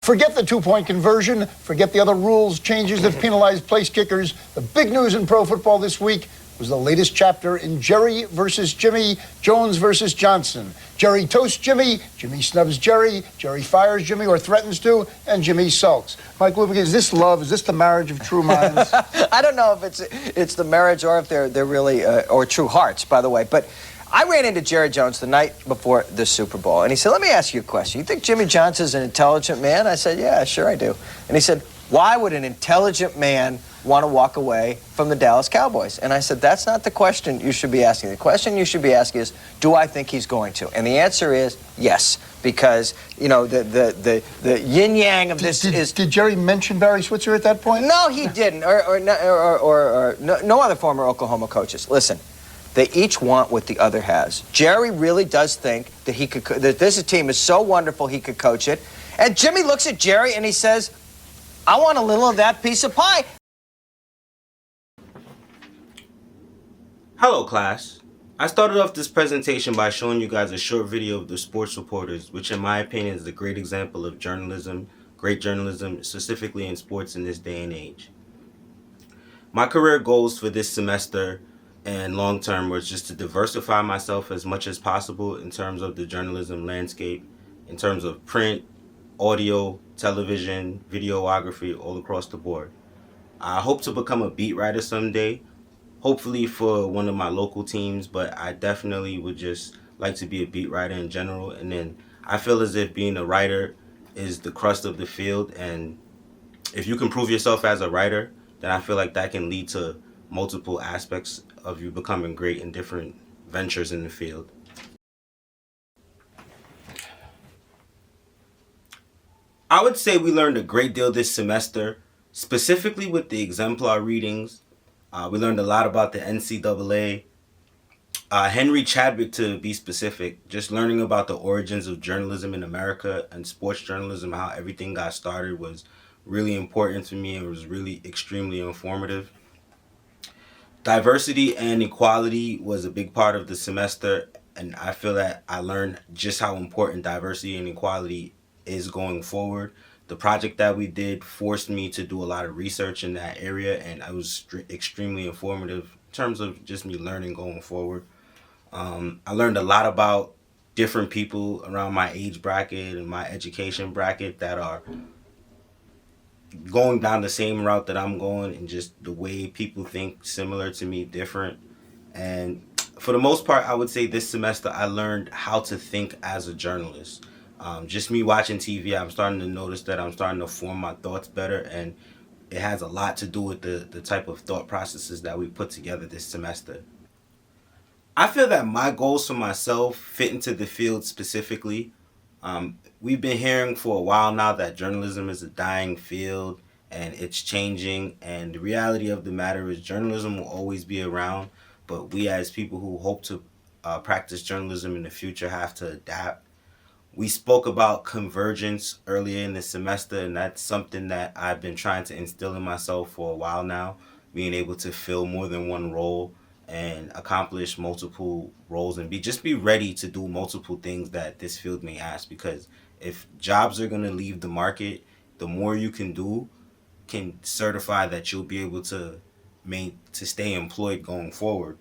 Forget the two-point conversion. Forget the other rules changes that penalize place kickers. The big news in pro football this week was the latest chapter in Jerry versus Jimmy, Jones versus Johnson. Jerry toasts Jimmy, Jimmy snubs Jerry, Jerry fires Jimmy or threatens to, and Jimmy sulks. Mike Lubick, is this love? Is this the marriage of true minds? I don't know if it's the marriage or if they're really, or true hearts, by the way, but I ran into Jerry Jones the night before the Super Bowl, and he said, let me ask you a question. You think Jimmy Johnson's an intelligent man? I said, yeah, sure I do. And he said, why would an intelligent man want to walk away from the Dallas Cowboys? And I said, that's not the question you should be asking. The question you should be asking is, do I think he's going to? And the answer is yes, because, you know, the yin-yang of this is... Did Jerry mention Barry Switzer at that point? No, he didn't, or no other former Oklahoma coaches. Listen, they each want what the other has. Jerry really does think that he could, that this team is so wonderful he could coach it. And Jimmy looks at Jerry and he says, I want a little of that piece of pie. Hello class. I started off this presentation by showing you guys a short video of the sports reporters, which in my opinion is a great example of journalism, great journalism, specifically in sports in this day and age. My career goals for this semester and long term was just to diversify myself as much as possible in terms of the journalism landscape, in terms of print, audio, television, videography, all across the board. I hope to become a beat writer someday, hopefully for one of my local teams, but I definitely would just like to be a beat writer in general. And then I feel as if being a writer is the crust of the field, and if you can prove yourself as a writer, then I feel like that can lead to multiple aspects of you becoming great in different ventures in the field. I would say we learned a great deal this semester, specifically with the exemplar readings. We learned a lot about the NCAA. Henry Chadwick, to be specific, just learning about the origins of journalism in America and sports journalism, how everything got started, was really important to me and was really extremely informative. Diversity and equality was a big part of the semester, and I feel that I learned just how important diversity and equality is going forward. The project that we did forced me to do a lot of research in that area, and it was extremely informative in terms of just me learning going forward. I learned a lot about different people around my age bracket and my education bracket that are going down the same route that I'm going, and just the way people think similar to me, different. And for the most part, I would say this semester I learned how to think as a journalist. Just me watching TV, I'm starting to notice that I'm starting to form my thoughts better, and it has a lot to do with the type of thought processes that we put together this semester. I feel that my goals for myself fit into the field specifically. We've been hearing for a while now that journalism is a dying field and it's changing, and the reality of the matter is journalism will always be around, but we as people who hope to practice journalism in the future have to adapt. We spoke about convergence earlier in the semester, and that's something that I've been trying to instill in myself for a while now, being able to fill more than one role and accomplish multiple roles and just be ready to do multiple things that this field may ask, because if jobs are going to leave the market, the more you can do can certify that you'll be able to stay employed going forward.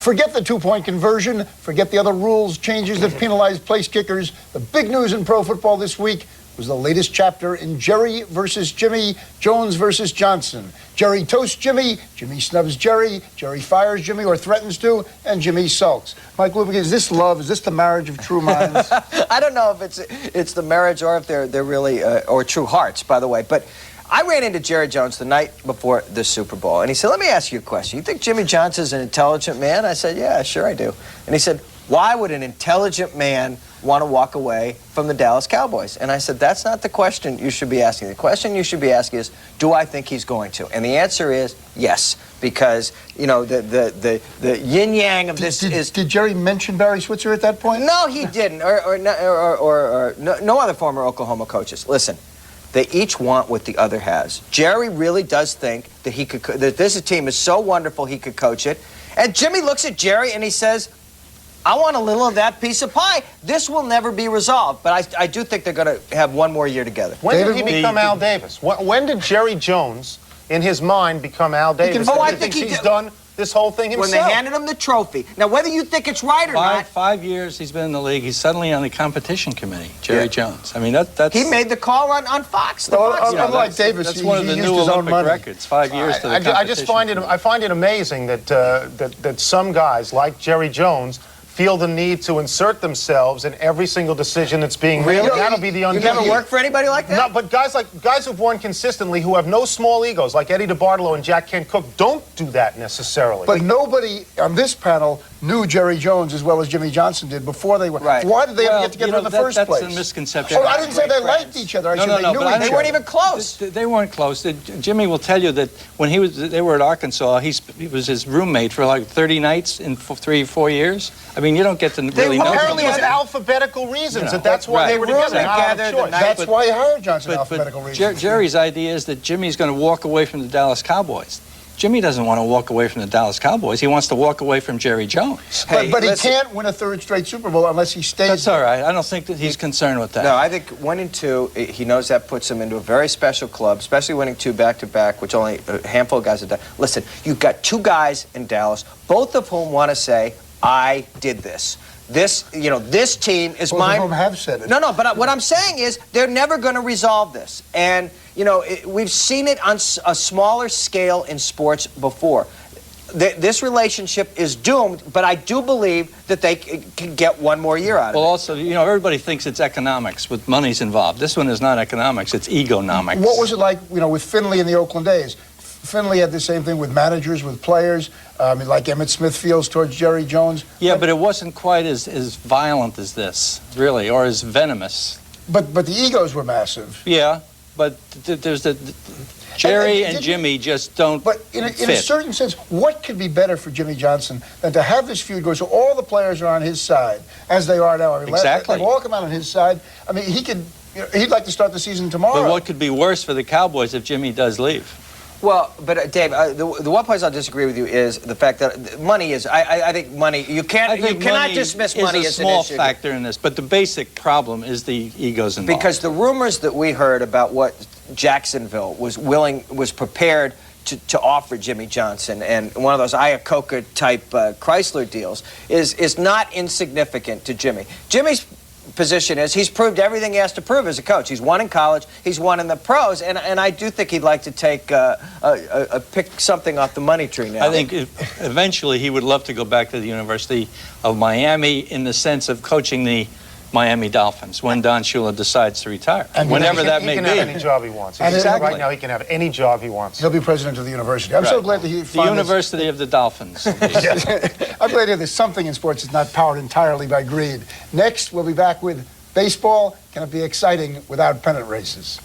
Forget the two-point conversion. Forget the other rules, changes that penalize place kickers. The big news in pro football this week was the latest chapter in Jerry versus Jimmy, Jones versus Johnson. Jerry toasts Jimmy, Jimmy snubs Jerry, Jerry fires Jimmy or threatens to, and Jimmy sulks. Mike Lubick, is this love? Is this the marriage of true minds? I don't know if it's the marriage or if they're really or true hearts, by the way. But I ran into Jerry Jones the night before the Super Bowl, and he said, "Let me ask you a question. You think Jimmy Johnson's an intelligent man?" I said, "Yeah, sure I do." And he said, "Why would an intelligent man want to walk away from the Dallas Cowboys?" And I said, "That's not the question you should be asking. The question you should be asking is, do I think he's going to?" And the answer is yes, because you know the yin yang of this is. Did Jerry mention Barry Switzer at that point? No, he didn't, or no other former Oklahoma coaches. Listen. They each want what the other has. Jerry really does think that that this team is so wonderful he could coach it. And Jimmy looks at Jerry and he says, "I want a little of that piece of pie." This will never be resolved, but I do think they're going to have one more year together. When did he become Al Davis? When did Jerry Jones, in his mind, become Al Davis? I He think thinks he's done this whole thing himself. When they handed him the trophy. Now, whether you think it's right or not. 5 years he's been in the league. He's suddenly on the competition committee, Jerry Jones. I mean, that's... He made the call on Fox. The Fox unlike Davis, that's one of the he new used his own Olympic money. records, 5 years to the competition I just find it amazing that some guys like Jerry Jones feel the need to insert themselves in every single decision that's being made. Really? That'll be the You never worked for anybody like that? No, but guys who've won consistently, who have no small egos, like Eddie DeBartolo and Jack Kent Cooke, don't do that necessarily. But nobody on this panel knew Jerry Jones as well as Jimmy Johnson did before they were. Right. Why did they ever get together in the first place? That's a misconception. Oh, I didn't say they liked each other. I said they knew each other. They weren't even close. They weren't close. Jimmy will tell you that when they were at Arkansas, he was his roommate for like 30 nights in 3 or 4 years. I mean, you don't get to really know. Apparently, it was alphabetical reasons that's why they were together. Not out of choice. That's why he hired Johnson, alphabetical reasons. Jerry's idea is that Jimmy's going to walk away from the Dallas Cowboys. Jimmy doesn't want to walk away from the Dallas Cowboys. He wants to walk away from Jerry Jones. But he can't win a third straight Super Bowl unless he stays. That's all right. I don't think that he's concerned with that. No, I think 1 and 2, he knows that puts him into a very special club, especially winning 2 back-to-back, which only a handful of guys have done. Listen, you've got 2 guys in Dallas, both of whom want to say, "I did this." This team is mine. Both of them have said it. No, but what I'm saying is they're never going to resolve this. And, we've seen it on a smaller scale in sports before. This relationship is doomed, but I do believe that they can get one more year out of it. Well, also, everybody thinks it's economics with money's involved. This one is not economics, it's egonomics. What was it like, with Finley in the Oakland days? Finley had the same thing with managers, with players, like Emmitt Smith feels towards Jerry Jones. Yeah, but it wasn't quite as violent as this, really, or as venomous. But the egos were massive. Yeah, but there's Jerry and Jimmy just don't But in a certain sense, what could be better for Jimmy Johnson than to have this feud go so all the players are on his side, as they are now? Exactly. They've all come out on his side. I mean, he'd like to start the season tomorrow. But what could be worse for the Cowboys if Jimmy does leave? Well, but Dave, the one place I'll disagree with you is the fact that money is. I think money. You cannot dismiss money as an issue. Is a small factor in this, but the basic problem is the egos involved. Because the rumors that we heard about what Jacksonville was prepared to offer Jimmy Johnson, and one of those Iacocca type Chrysler deals is not insignificant to Jimmy. Jimmy's position is he's proved everything he has to prove as a coach. He's won in college, he's won in the pros, and I do think he'd like to take pick something off the money tree now. I think eventually he would love to go back to the University of Miami in the sense of coaching the Miami Dolphins when Don Shula decides to retire, and whenever that may be. He can have any job he wants. Exactly. Right now, he can have any job he wants. He'll be president of the university. I'm so glad that he The University of the Dolphins. I'm glad to hear there's something in sports that's not powered entirely by greed. Next, we'll be back with baseball. Can it be exciting without pennant races?